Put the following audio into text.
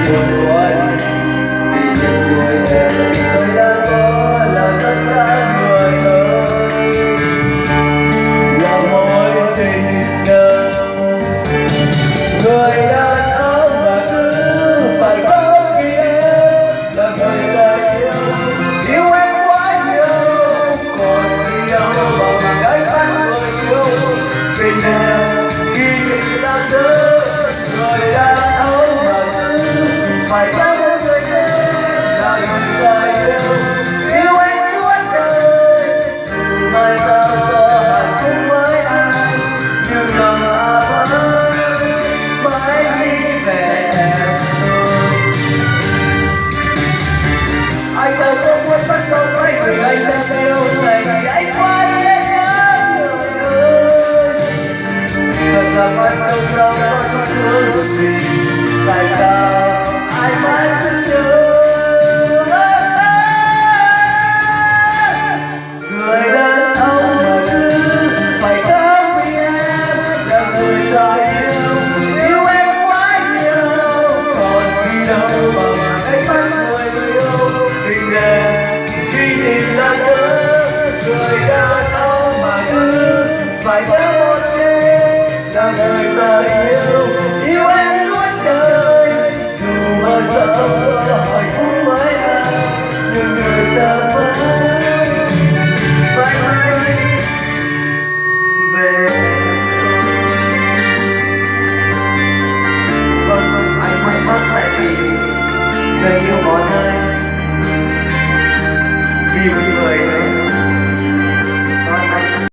buồn của anh vì những tuổi em tôi đã có là tất cả người ơi, là mối tình đầu. Người đàn ông mà cứ phải có khi em là người ta yêu em quá nhiều, còn gì đâu bằng cái mắt người yêu bên em khi tình đã tới. Người đàn ông mà cứ phải có một người em là người ta yêu em suốt đời, dù mai ta có hạnh phúc với ai nhưng lòng mãi nghĩ về em thôi. Anh đâu có muốn bắt đầu với người anh đang yêu này, anh quá nhé người ơi. Thật là anh không đâu có thương một gì, tại sao anh mãi cứ nhớ. Người đàn ông mà cứ phải có vì em là người ta yêu em quá nhiều, còn gì đâu bằng cái mắt người yêu tình em khi nhìn ra nhớ. Người đàn ông mà cứ phải có một em là người ta yêu em suốt đời, dù bao giờ có hạnh phúc với ai nhưng người ta vẫn phải mãi về. Vâng, anh mất mất tại vì người yêu bỏ rơi vì một người nữa.